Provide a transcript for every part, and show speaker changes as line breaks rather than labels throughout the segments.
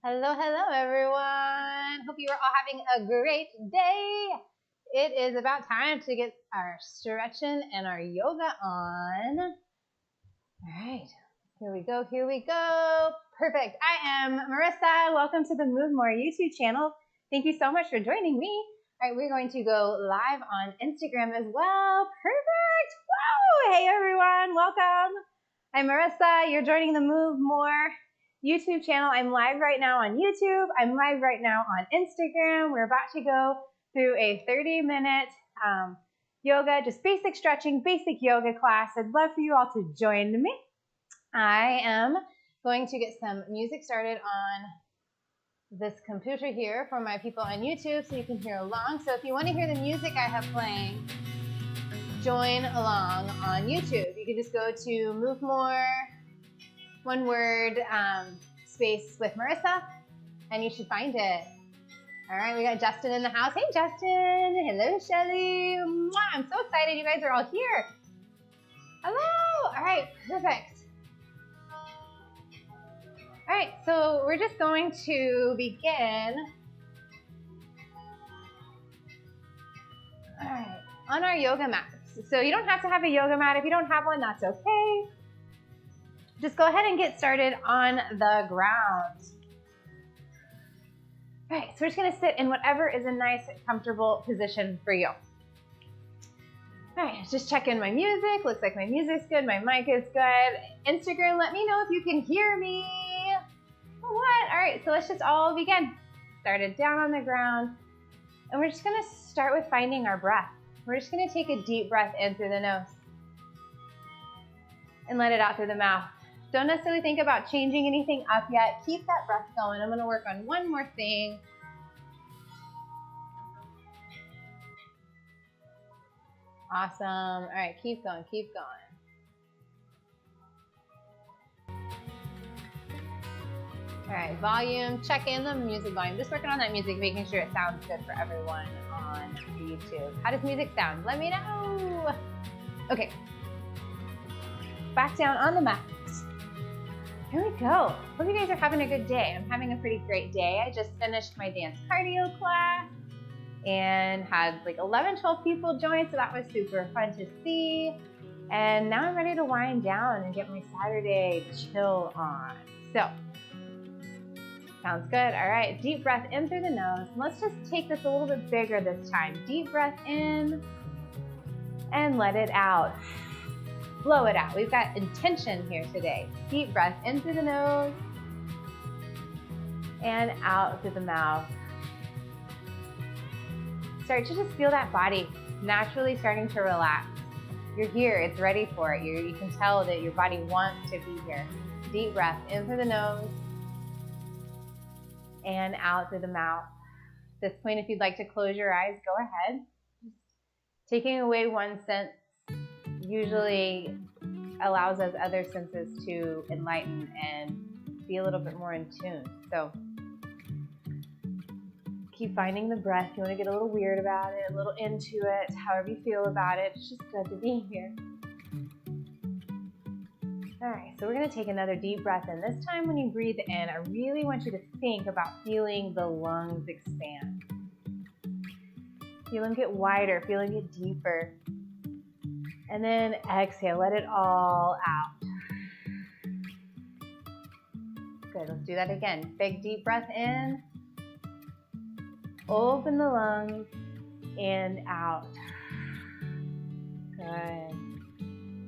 Hello, hello, everyone. Hope you are all having a great day. It is about time to get our stretching and our yoga on. All right, here we go, here we go. Perfect. I am Marissa. Welcome to the Move More YouTube channel. Thank you so much for joining me. All right, we're going to go live on Instagram as well. Perfect. Whoa, hey, everyone. Welcome. I'm Marissa. You're joining the Move More YouTube channel. I'm live right now on YouTube. I'm live right now on Instagram. We're about to go through a 30-minute yoga, just basic stretching, basic yoga class. I'd love for you all to join me. I am going to get some music started on this computer here for my people on YouTube so you can hear along. So if you want to hear the music I have playing, join along on YouTube. You can just go to Move More, one word, space with Marissa, and you should find it. All right, we got Justin in the house. Hey, Justin. Hello, Shelly. Mwah, I'm so excited you guys are all here. Hello. All right, perfect. All right, so we're just going to begin. All right, on our yoga mats. So you don't have to have a yoga mat. If you don't have one, that's okay. Just go ahead and get started on the ground. All right, so we're just gonna sit in whatever is a nice, comfortable position for you. All right, just check in my music. Looks like my music's good, my mic is good. Instagram, let me know if you can hear me. What? All right, so let's just all begin. Started down on the ground, and we're just gonna start with finding our breath. We're just gonna take a deep breath in through the nose and let it out through the mouth. Don't necessarily think about changing anything up yet. Keep that breath going. I'm gonna work on one more thing. Awesome. All right, keep going, keep going. All right, volume, check in the music volume. Just working on that music, making sure it sounds good for everyone on YouTube. How does music sound? Let me know. Okay. Back down on the mat. Here we go. Hope you guys are having a good day. I'm having a pretty great day. I just finished my dance cardio class and had like 11, 12 people join, so that was super fun to see. And now I'm ready to wind down and get my Saturday chill on. So, sounds good. All right, deep breath in through the nose. Let's just take this a little bit bigger this time. Deep breath in and let it out. Blow it out. We've got intention here today. Deep breath in through the nose and out through the mouth. Start to just feel that body naturally starting to relax. You're here. It's ready for it. You can tell that your body wants to be here. Deep breath in through the nose and out through the mouth. At this point, if you'd like to close your eyes, go ahead. Taking away one sense usually allows us other senses to enlighten and be a little bit more in tune. So keep finding the breath. You want to get a little weird about it, a little into it, however you feel about it. It's just good to be here. All right, so we're going to take another deep breath in. This time when you breathe in, I really want you to think about feeling the lungs expand. Feel them get wider, feel them get deeper. And then exhale, let it all out. Good, let's do that again. Big deep breath in. Open the lungs and out. Good.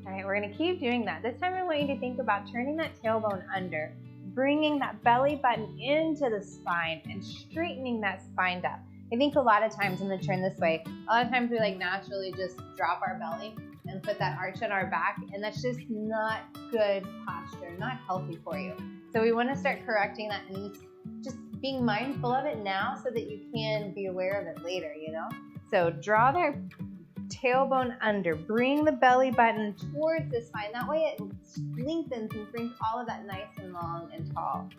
All right, we're gonna keep doing that. This time I want you to think about turning that tailbone under, bringing that belly button into the spine and straightening that spine up. I think a lot of times when we turn this way, a lot of times we like naturally just drop our belly and put that arch on our back, and that's just not good posture, not healthy for you. So we want to start correcting that and just being mindful of it now so that you can be aware of it later, you know? So draw that tailbone under, bring the belly button towards the spine. That way it lengthens and brings all of that nice and long and tall.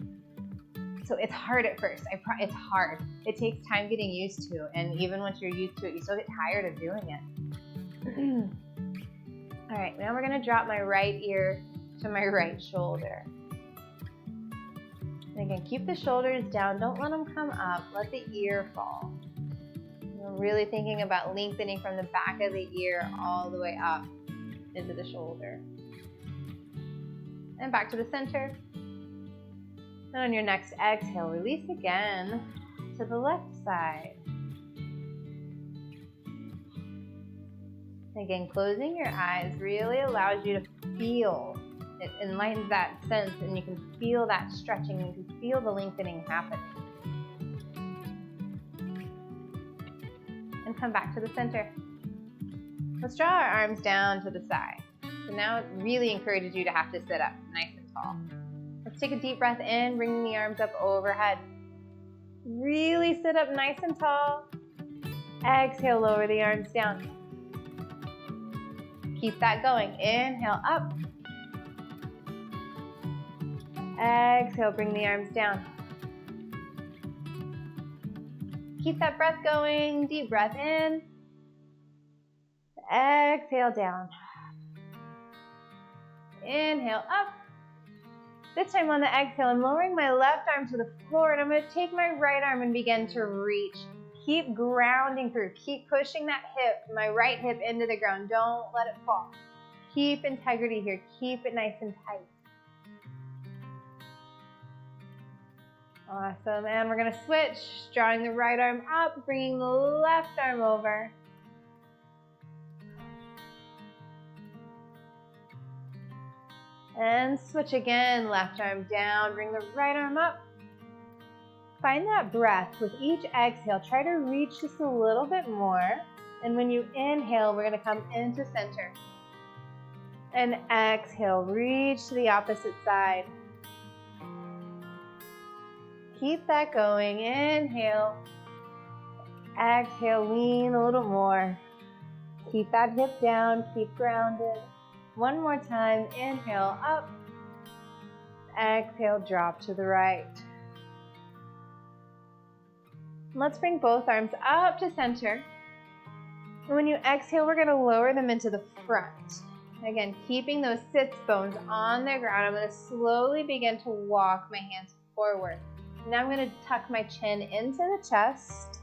So it's hard at first. It's hard. It takes time getting used to, and even once you're used to it, you still get tired of doing it. All right, now we're gonna drop my right ear to my right shoulder. And again, keep the shoulders down. Don't let them come up. Let the ear fall. We're really thinking about lengthening from the back of the ear all the way up into the shoulder. And back to the center. And on your next exhale, release again to the left side. Again, closing your eyes really allows you to feel. It enlightens that sense, and you can feel that stretching. You can feel the lengthening happening. And come back to the center. Let's draw our arms down to the side. So now it really encourages you to have to sit up nice and tall. Let's take a deep breath in, bringing the arms up overhead. Really sit up nice and tall. Exhale, lower the arms down. Keep that going. Inhale, up. Exhale, bring the arms down. Keep that breath going. Deep breath in. Exhale, down. Inhale, up. This time on the exhale, I'm lowering my left arm to the floor, and I'm going to take my right arm and begin to reach. Keep grounding through. Keep pushing that hip, my right hip into the ground. Don't let it fall. Keep integrity here. Keep it nice and tight. Awesome. And we're going to switch. Drawing the right arm up, bringing the left arm over. And switch again. Left arm down. Bring the right arm up. Find that breath. With each exhale, try to reach just a little bit more. And when you inhale, we're going to come into center. And exhale, reach to the opposite side. Keep that going. Inhale. Exhale, lean a little more. Keep that hip down. Keep grounded. One more time. Inhale, up. Exhale, drop to the right. Let's bring both arms up to center. And when you exhale, we're going to lower them into the front. Again, keeping those sits bones on the ground, I'm going to slowly begin to walk my hands forward. Now I'm going to tuck my chin into the chest.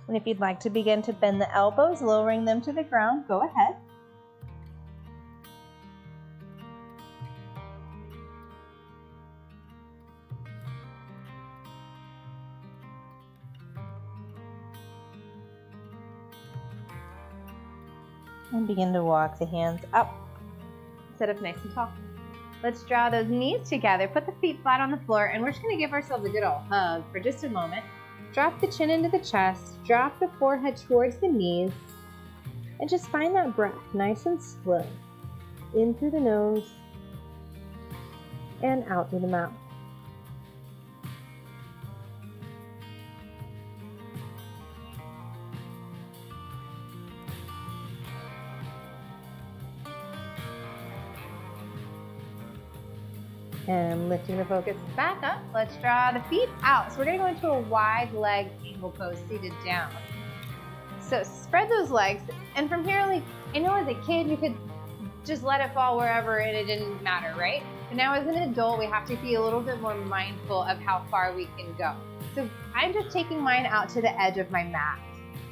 And if you'd like to begin to bend the elbows, lowering them to the ground, go ahead. And begin to walk the hands up. Sit up nice and tall. Let's draw those knees together. Put the feet flat on the floor, and we're just going to give ourselves a good old hug for just a moment. Drop the chin into the chest. Drop the forehead towards the knees. And just find that breath nice and slow. In through the nose and out through the mouth. And lifting the focus back up, let's draw the feet out. So we're going to go into a wide leg angle pose, seated down. So spread those legs, and from here, like, I know as a kid you could just let it fall wherever and it didn't matter, right? But now as an adult, we have to be a little bit more mindful of how far we can go. So I'm just taking mine out to the edge of my mat.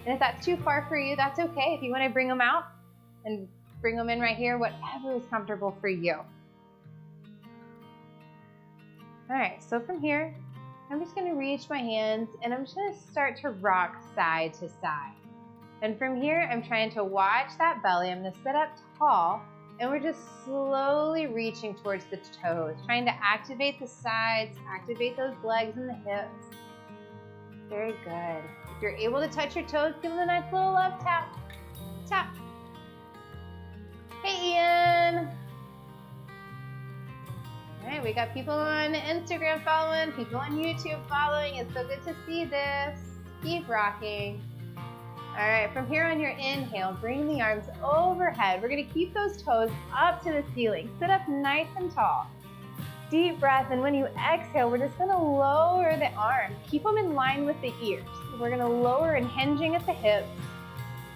And if that's too far for you, that's okay. If you want to bring them out and bring them in right here, whatever is comfortable for you. All right, so from here, I'm just going to reach my hands, and I'm just going to start to rock side to side. And from here, I'm trying to watch that belly. I'm going to sit up tall, and we're just slowly reaching towards the toes, trying to activate the sides, activate those legs and the hips. Very good. If you're able to touch your toes, give them a nice little love tap. Tap. Hey, Ian. All right, we got people on Instagram following, people on YouTube following. It's so good to see this. Keep rocking. All right, from here on your inhale, bring the arms overhead. We're going to keep those toes up to the ceiling. Sit up nice and tall. Deep breath, and when you exhale, we're just going to lower the arms. Keep them in line with the ears. We're going to lower and hinging at the hips,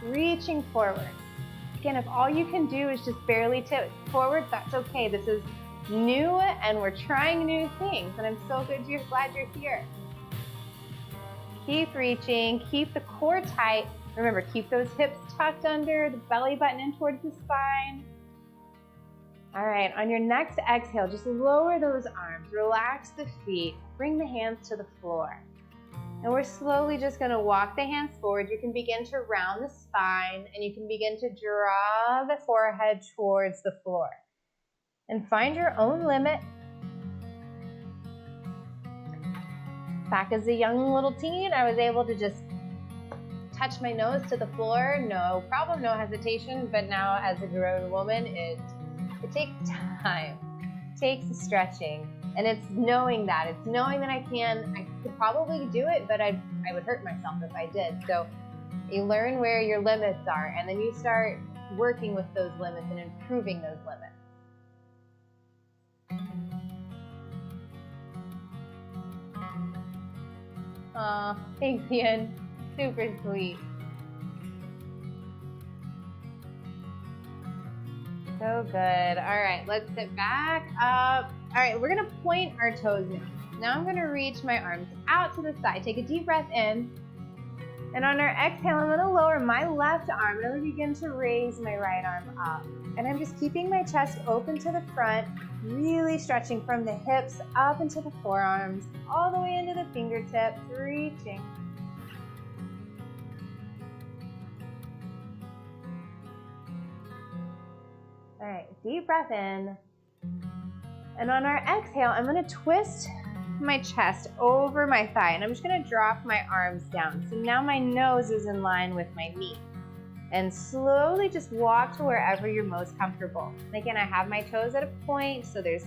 reaching forward. Again, if all you can do is just barely tip forward, that's okay. This is new and we're trying new things, and I'm so glad you're here. Keep reaching, keep the core tight. Remember, keep those hips tucked under, the belly button in towards the spine. All right, on your next exhale, just lower those arms, relax the feet, bring the hands to the floor. And we're slowly just gonna walk the hands forward. You can begin to round the spine and you can begin to draw the forehead towards the floor. And find your own limit. Back as a young little teen, I was able to just touch my nose to the floor, no problem, no hesitation. But now as a grown woman, it takes time, it takes stretching. And it's knowing that I could probably do it, but I would hurt myself if I did. So you learn where your limits are, and then you start working with those limits and improving those limits. Aw, thanks, Ian. Super sweet. So good. All right, let's sit back up. All right, we're gonna point our toes now. Now I'm gonna reach my arms out to the side. Take a deep breath in. And on our exhale, I'm gonna lower my left arm and I'm gonna begin to raise my right arm up. And I'm just keeping my chest open to the front, really stretching from the hips up into the forearms, all the way into the fingertips, reaching. All right, deep breath in. And on our exhale, I'm gonna twist my chest over my thigh and I'm just gonna drop my arms down. So now my nose is in line with my knee. And slowly just walk to wherever you're most comfortable. And again, I have my toes at a point, so there's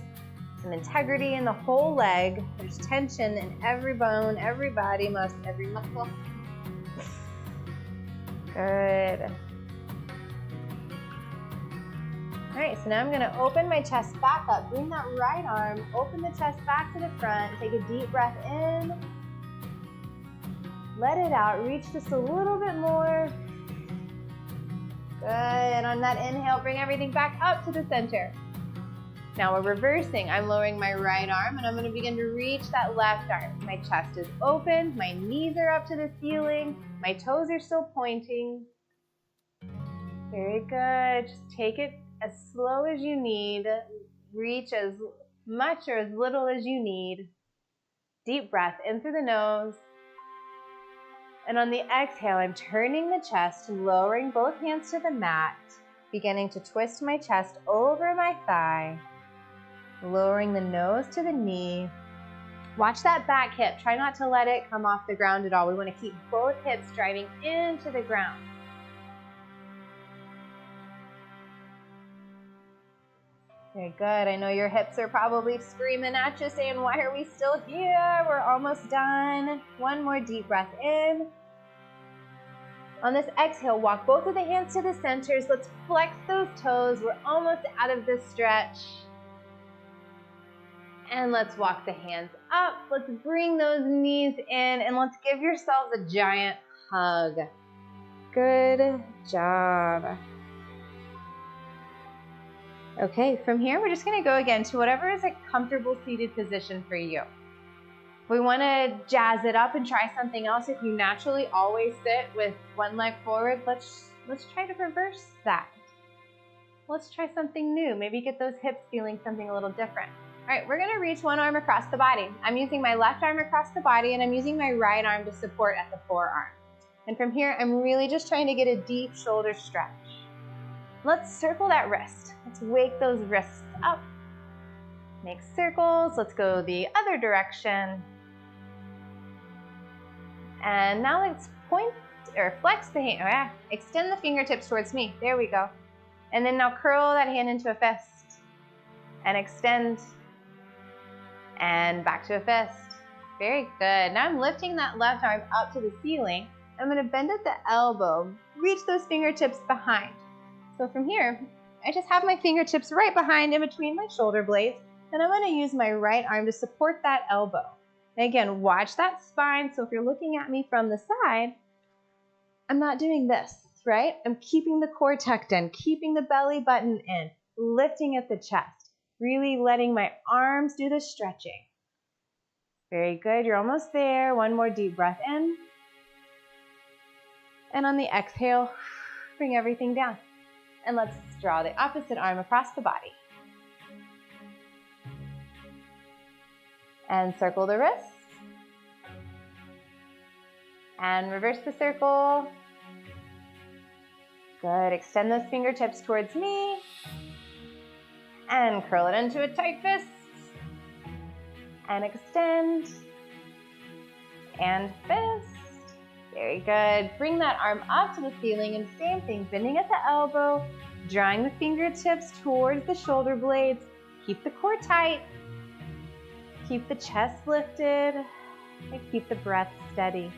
some integrity in the whole leg. There's tension in every bone, every body, every muscle. Good. All right, so now I'm gonna open my chest back up. Bring that right arm, open the chest back to the front. Take a deep breath in. Let it out, reach just a little bit more. Good, and on that inhale, bring everything back up to the center. Now we're reversing. I'm lowering my right arm and I'm gonna begin to reach that left arm. My chest is open, my knees are up to the ceiling, my toes are still pointing. Very good, just take it as slow as you need. Reach as much or as little as you need. Deep breath in through the nose. And on the exhale, I'm turning the chest, lowering both hands to the mat, beginning to twist my chest over my thigh, lowering the nose to the knee. Watch that back hip. Try not to let it come off the ground at all. We want to keep both hips driving into the ground. Very good. I know your hips are probably screaming at you, saying, why are we still here? We're almost done. One more deep breath in. On this exhale, walk both of the hands to the centers. Let's flex those toes. We're almost out of this stretch. And let's walk the hands up. Let's bring those knees in and let's give yourselves a giant hug. Good job. Okay, from here, we're just gonna go again to whatever is a comfortable seated position for you. If we wanna jazz it up and try something else, if you naturally always sit with one leg forward, let's try to reverse that. Let's try something new. Maybe get those hips feeling something a little different. All right, we're gonna reach one arm across the body. I'm using my left arm across the body and I'm using my right arm to support at the forearm. And from here, I'm really just trying to get a deep shoulder stretch. Let's circle that wrist. Let's wake those wrists up. Make circles. Let's go the other direction. And now let's point or flex the hand. Oh yeah. Extend the fingertips towards me. There we go. And then now curl that hand into a fist. And extend. And back to a fist. Very good. Now I'm lifting that left arm up to the ceiling. I'm going to bend at the elbow. Reach those fingertips behind. So from here, I just have my fingertips right behind in between my shoulder blades, and I'm going to use my right arm to support that elbow. And again, watch that spine. So if you're looking at me from the side, I'm not doing this. right? I'm keeping the core tucked in, keeping the belly button in, lifting at the chest, really letting my arms do the stretching. Very good, you're almost there. One more deep breath in. And on the exhale, bring everything down. And let's draw the opposite arm across the body. And circle the wrists. And reverse the circle. Good, extend those fingertips towards me. And curl it into a tight fist. And extend. And fist. Very good. Bring that arm up to the ceiling and same thing, bending at the elbow, drawing the fingertips towards the shoulder blades. Keep the core tight. Keep the chest lifted. And keep the breath steady.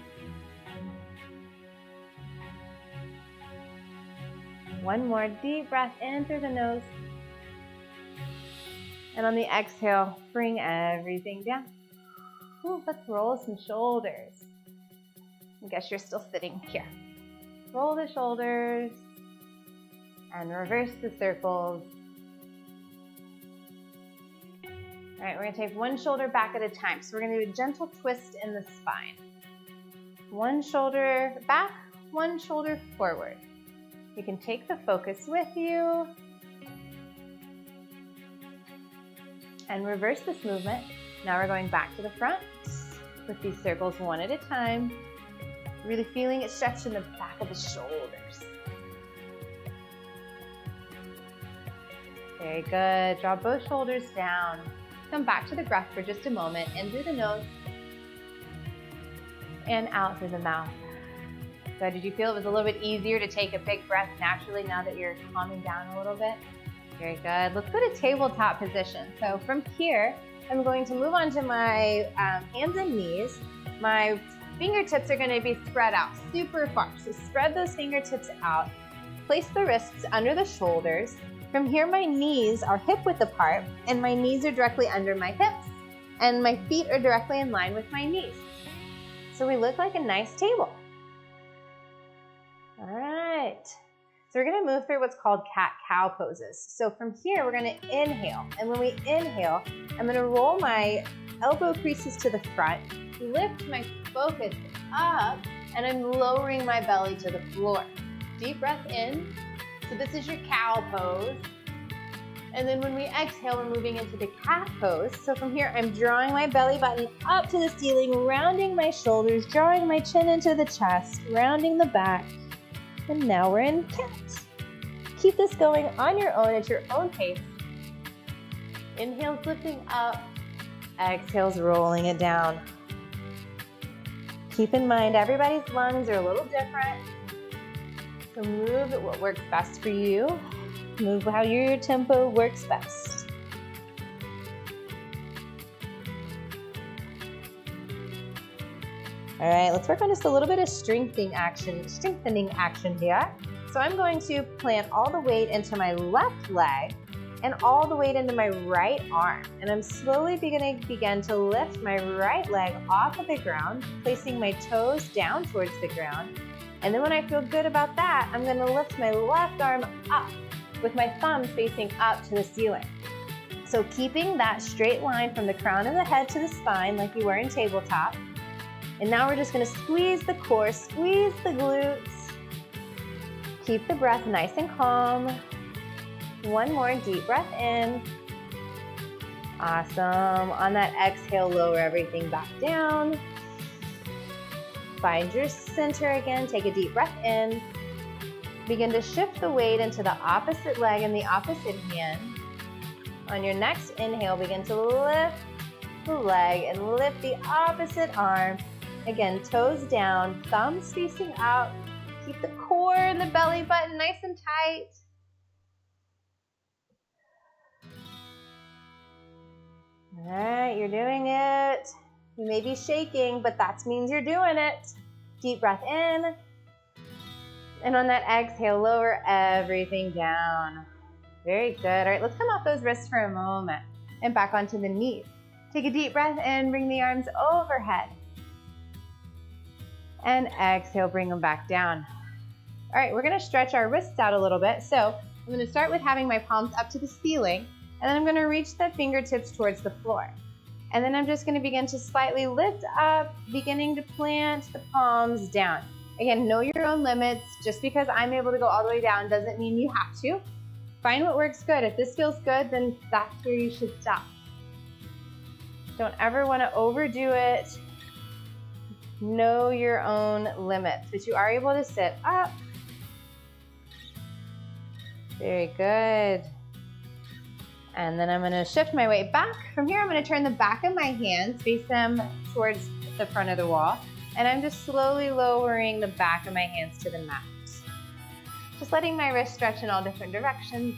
One more deep breath in through the nose. And on the exhale, bring everything down. Ooh, let's roll some shoulders. I guess you're still sitting here. Roll the shoulders and reverse the circles. All right, we're gonna take one shoulder back at a time. So we're gonna do a gentle twist in the spine. One shoulder back, one shoulder forward. You can take the focus with you and reverse this movement. Now we're going back to the front with these circles one at a time. Really feeling it stretch in the back of the shoulders. Very good. Draw both shoulders down. Come back to the breath for just a moment. In through the nose and out through the mouth. So did you feel it was a little bit easier to take a big breath naturally now that you're calming down a little bit? Very good. Let's go to tabletop position. So from here, I'm going to move on to my hands and knees. My fingertips are going to be spread out super far. So spread those fingertips out. Place the wrists under the shoulders. From here, my knees are hip width apart, and my knees are directly under my hips, and my feet are directly in line with my knees. So we look like a nice table. All right. So we're going to move through what's called cat-cow poses. So from here, we're going to inhale. And when we inhale, I'm going to roll my elbow creases to the front, lift my focus up, and I'm lowering my belly to the floor. Deep breath in. So this is your cow pose. And then when we exhale, we're moving into the cat pose. So from here, I'm drawing my belly button up to the ceiling, rounding my shoulders, drawing my chin into the chest, rounding the back. And now we're in cat. Keep this going on your own at your own pace. Inhales lifting up, exhales rolling it down. Keep in mind, everybody's lungs are a little different. So move at what works best for you. Move how your tempo works best. All right, let's work on just a little bit of strengthening action here. So I'm going to plant all the weight into my left leg and all the weight into my right arm. And I'm slowly begin to lift my right leg off of the ground, placing my toes down towards the ground. And then when I feel good about that, I'm gonna lift my left arm up with my thumbs facing up to the ceiling. So keeping that straight line from the crown of the head to the spine like you were in tabletop. And now we're just gonna squeeze the core, squeeze the glutes. Keep the breath nice and calm. One more deep breath in. Awesome. On that exhale, lower everything back down. Find your center again. Take a deep breath in. Begin to shift the weight into the opposite leg and the opposite hand. On your next inhale, begin to lift the leg and lift the opposite arm. Again, toes down, thumbs facing out. Keep the core and the belly button nice and tight. All right, you're doing it. You may be shaking, but that means you're doing it. Deep breath in. And on that exhale, lower everything down. Very good. All right, let's come off those wrists for a moment and back onto the knees. Take a deep breath in, bring the arms overhead. And exhale, bring them back down. All right, we're gonna stretch our wrists out a little bit. So I'm gonna start with having my palms up to the ceiling, and then I'm gonna reach the fingertips towards the floor. And then I'm just gonna begin to slightly lift up, beginning to plant the palms down. Again, know your own limits. Just because I'm able to go all the way down doesn't mean you have to. Find what works good. If this feels good, then that's where you should stop. Don't ever wanna overdo it. Know your own limits, but you are able to sit up. Very good. And then I'm gonna shift my weight back. From here, I'm gonna turn the back of my hands, face them towards the front of the wall, and I'm just slowly lowering the back of my hands to the mat. Just letting my wrists stretch in all different directions.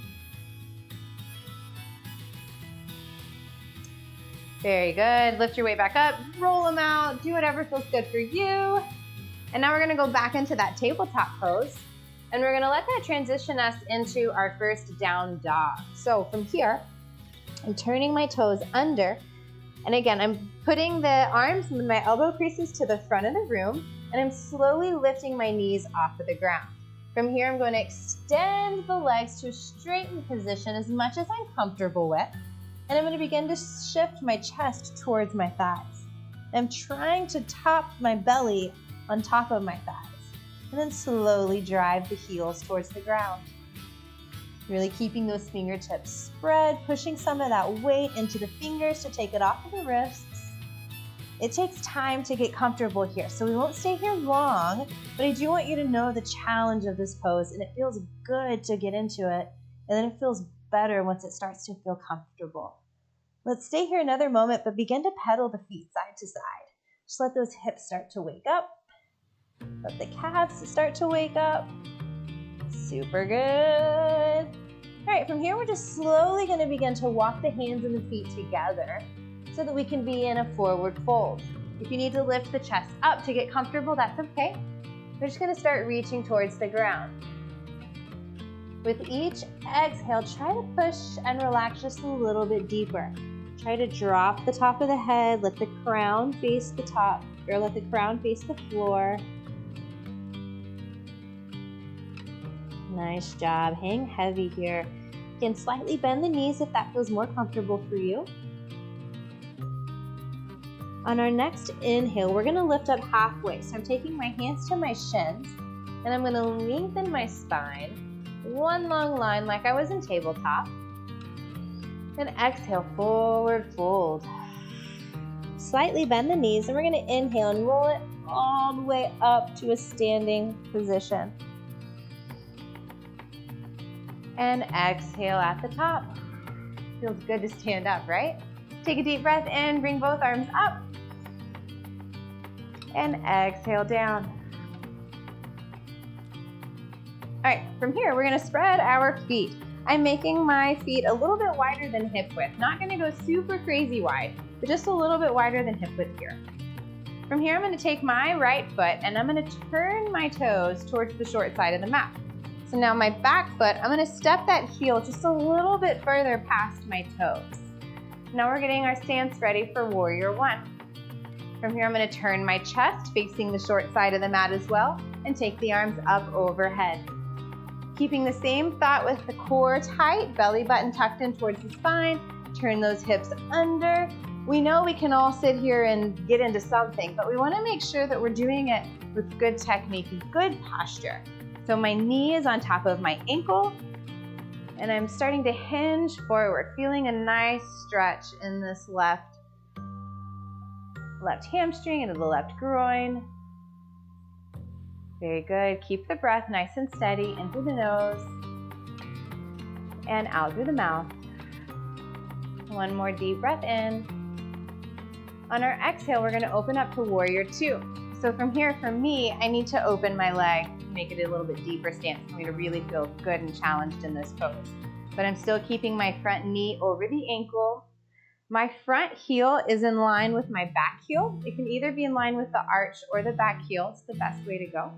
Very good. Lift your weight back up, roll them out, do whatever feels good for you. And now we're gonna go back into that tabletop pose. And we're gonna let that transition us into our first down dog. So from here, I'm turning my toes under. And again, I'm putting the arms and my elbow creases to the front of the room, and I'm slowly lifting my knees off of the ground. From here, I'm going to extend the legs to a straightened position as much as I'm comfortable with. And I'm gonna begin to shift my chest towards my thighs. I'm trying to top my belly on top of my thighs. And then slowly drive the heels towards the ground. Really keeping those fingertips spread, pushing some of that weight into the fingers to take it off of the wrists. It takes time to get comfortable here, so we won't stay here long, but I do want you to know the challenge of this pose, and it feels good to get into it, and then it feels better once it starts to feel comfortable. Let's stay here another moment, but begin to pedal the feet side to side. Just let those hips start to wake up. Let the calves start to wake up. Super good. All right, from here, we're just slowly gonna begin to walk the hands and the feet together so that we can be in a forward fold. If you need to lift the chest up to get comfortable, that's okay. We're just gonna start reaching towards the ground. With each exhale, try to push and relax just a little bit deeper. Try to drop the top of the head, let the crown face the top, or let the crown face the floor. Nice job. Hang heavy here. You can slightly bend the knees if that feels more comfortable for you. On our next inhale, we're gonna lift up halfway. So I'm taking my hands to my shins, and I'm gonna lengthen my spine. One long line like I was in tabletop. And exhale, forward fold. Slightly bend the knees, and we're gonna inhale and roll it all the way up to a standing position. And exhale at the top. Feels good to stand up, right? Take a deep breath in, bring both arms up. And exhale down. All right, from here, we're gonna spread our feet. I'm making my feet a little bit wider than hip width. Not gonna go super crazy wide, but just a little bit wider than hip width here. From here, I'm gonna take my right foot and I'm gonna turn my toes towards the short side of the mat. So now my back foot, I'm gonna step that heel just a little bit further past my toes. Now we're getting our stance ready for warrior one. From here, I'm gonna turn my chest facing the short side of the mat as well and take the arms up overhead. Keeping the same thought with the core tight, belly button tucked in towards the spine, turn those hips under. We know we can all sit here and get into something, but we wanna make sure that we're doing it with good technique, good posture. So my knee is on top of my ankle, and I'm starting to hinge forward, feeling a nice stretch in this left hamstring into the left groin. Very good. Keep the breath nice and steady in through the nose and out through the mouth. One more deep breath in. On our exhale, we're going to open up to warrior two. So from here, for me, I need to open my leg, make it a little bit deeper stance for me to really feel good and challenged in this pose. But I'm still keeping my front knee over the ankle. My front heel is in line with my back heel. It can either be in line with the arch or the back heel. It's the best way to go.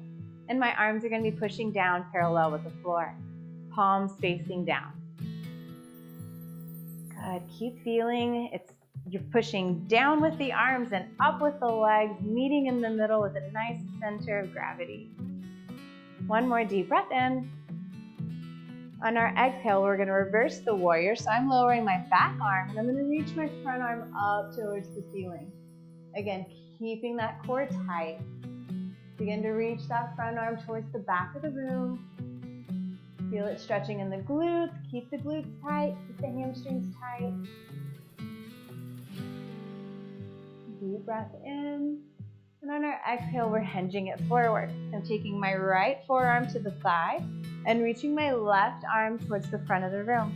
And my arms are going to be pushing down parallel with the floor. Palms facing down. Good. Keep feeling you're pushing down with the arms and up with the legs, meeting in the middle with a nice center of gravity. One more deep breath in. On our exhale, we're going to reverse the warrior. So I'm lowering my back arm and I'm going to reach my front arm up towards the ceiling. Again, keeping that core tight. Begin to reach that front arm towards the back of the room. Feel it stretching in the glutes. Keep the glutes tight. Keep the hamstrings tight. Deep breath in. And on our exhale, we're hinging it forward. I'm taking my right forearm to the thigh and reaching my left arm towards the front of the room.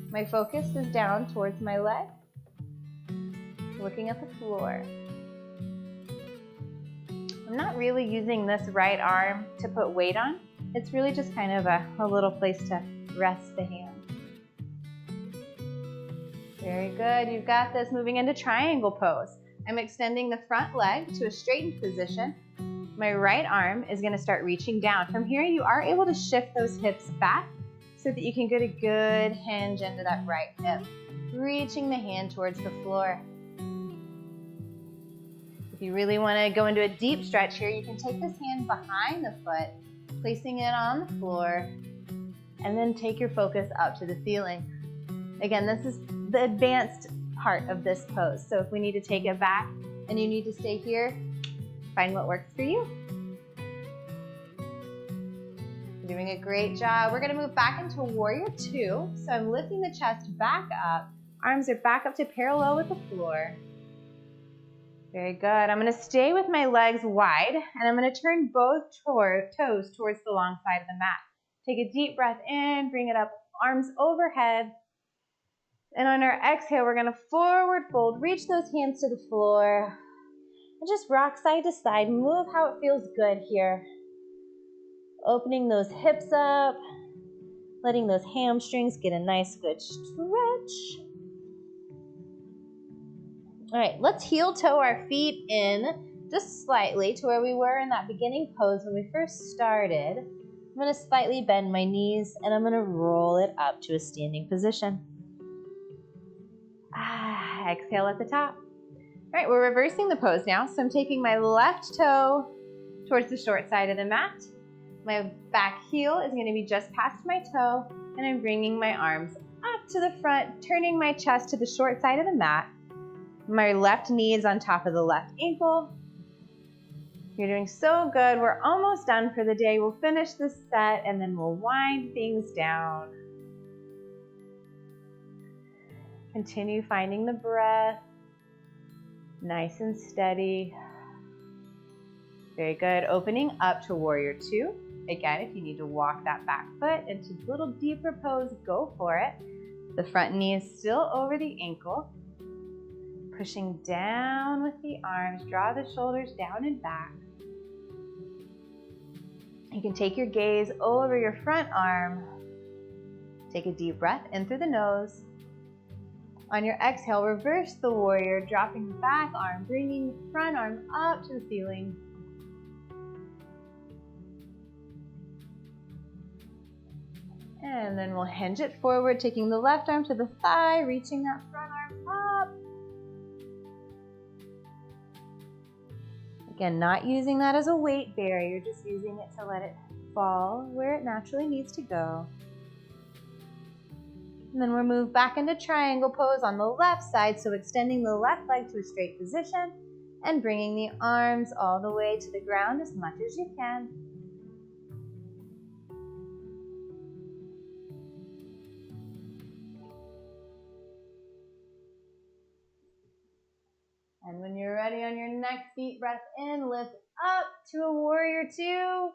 My focus is down towards my leg, looking at the floor. I'm not really using this right arm to put weight on. It's really just kind of a little place to rest the hand. Very good. You've got this. Moving into triangle pose. I'm extending the front leg to a straightened position. My right arm is going to start reaching down. From here, you are able to shift those hips back so that you can get a good hinge into that right hip. Reaching the hand towards the floor. If you really want to go into a deep stretch here, you can take this hand behind the foot, placing it on the floor, and then take your focus up to the ceiling. Again, this is the advanced part of this pose. So if we need to take it back and you need to stay here, find what works for you. You're doing a great job. We're going to move back into warrior two. So I'm lifting the chest back up. Arms are back up to parallel with the floor. Very good. I'm going to stay with my legs wide and I'm going to turn both toes towards the long side of the mat. Take a deep breath in, bring it up, arms overhead. And on our exhale, we're going to forward fold, reach those hands to the floor, and just rock side to side. Move how it feels good here. Opening those hips up, letting those hamstrings get a nice good stretch. All right, let's heel toe our feet in just slightly to where we were in that beginning pose when we first started. I'm going to slightly bend my knees and I'm going to roll it up to a standing position. Exhale at the top. All right, we're reversing the pose now. So I'm taking my left toe towards the short side of the mat. My back heel is going to be just past my toe, and I'm bringing my arms up to the front, turning my chest to the short side of the mat. My left knee is on top of the left ankle. You're doing so good. We're almost done for the day. We'll finish this set, and then we'll wind things down. Continue finding the breath, nice and steady. Very good. Opening up to warrior two. Again, if you need to walk that back foot into a little deeper pose, go for it. The front knee is still over the ankle. Pushing down with the arms, draw the shoulders down and back. You can take your gaze over your front arm. Take a deep breath in through the nose. On your exhale, reverse the warrior, dropping the back arm, bringing the front arm up to the ceiling. And then we'll hinge it forward, taking the left arm to the thigh, reaching that front arm up. Again, not using that as a weight barrier, just using it to let it fall where it naturally needs to go. And then we'll move back into triangle pose on the left side, so extending the left leg to a straight position and bringing the arms all the way to the ground as much as you can. And when you're ready on your next deep breath in, lift up to a warrior two.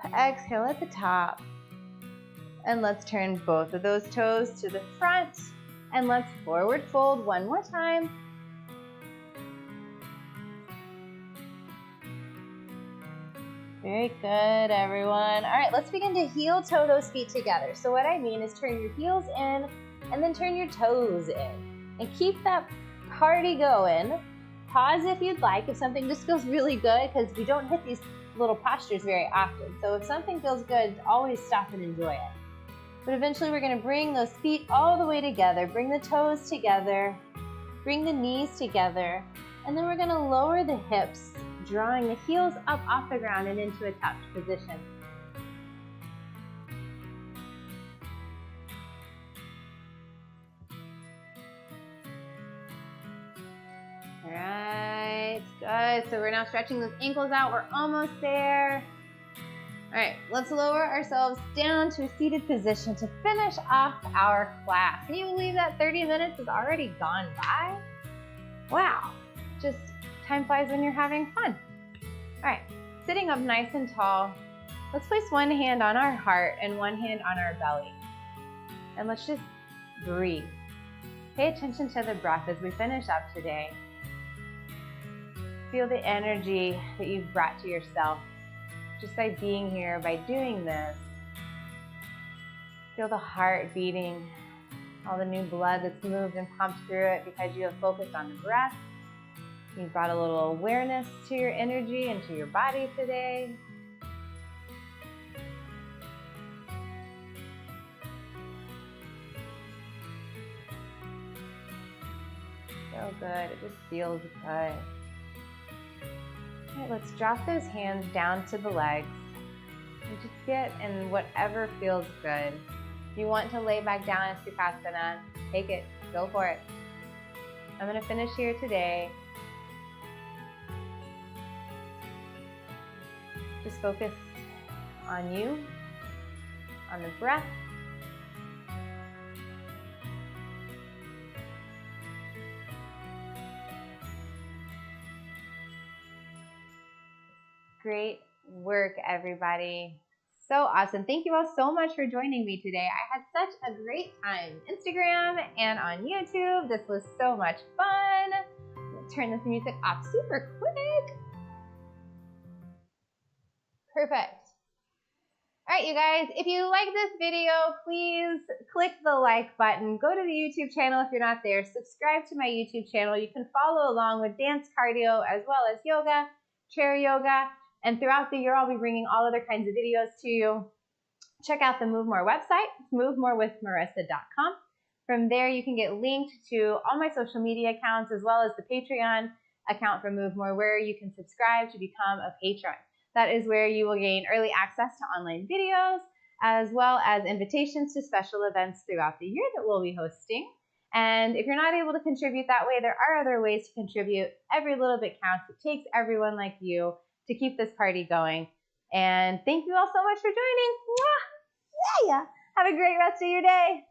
Exhale at the top. And let's turn both of those toes to the front. And let's forward fold one more time. Very good, everyone. All right, let's begin to heel toe those feet together. So what I mean is turn your heels in and then turn your toes in. And keep that party going. Pause if you'd like, if something just feels really good, because we don't hit these little postures very often. So if something feels good, always stop and enjoy it. But eventually we're gonna bring those feet all the way together, bring the toes together, bring the knees together, and then we're gonna lower the hips, drawing the heels up off the ground and into a touch position. All right, good. So we're now stretching those ankles out. We're almost there. All right, let's lower ourselves down to a seated position to finish off our class. Can you believe that 30 minutes has already gone by? Wow, just time flies when you're having fun. All right, sitting up nice and tall, let's place one hand on our heart and one hand on our belly. And let's just breathe. Pay attention to the breath as we finish up today. Feel the energy that you've brought to yourself just by being here, by doing this. Feel the heart beating, all the new blood that's moved and pumped through it because you have focused on the breath. You brought a little awareness to your energy and to your body today. So good, it just feels good. All right, let's drop those hands down to the legs and just get in whatever feels good. If you want to lay back down in Sukhasana, take it, go for it. I'm gonna finish here today. Just focus on you, on the breath. Great work, everybody. So awesome. Thank you all so much for joining me today. I had such a great time. Instagram and on YouTube. This was so much fun. Let's turn this music off super quick. Perfect. All right, you guys, if you like this video, please click the like button. Go to the YouTube channel if you're not there. Subscribe to my YouTube channel. You can follow along with dance cardio as well as yoga, chair yoga. And throughout the year, I'll be bringing all other kinds of videos to you. Check out the Move More website, movemorewithmarissa.com. From there, you can get linked to all my social media accounts as well as the Patreon account for Move More, where you can subscribe to become a patron. That is where you will gain early access to online videos, as well as invitations to special events throughout the year that we'll be hosting. And if you're not able to contribute that way, there are other ways to contribute. Every little bit counts. It takes everyone like you to keep this party going. And thank you all so much for joining. Mwah! Yeah. Have a great rest of your day.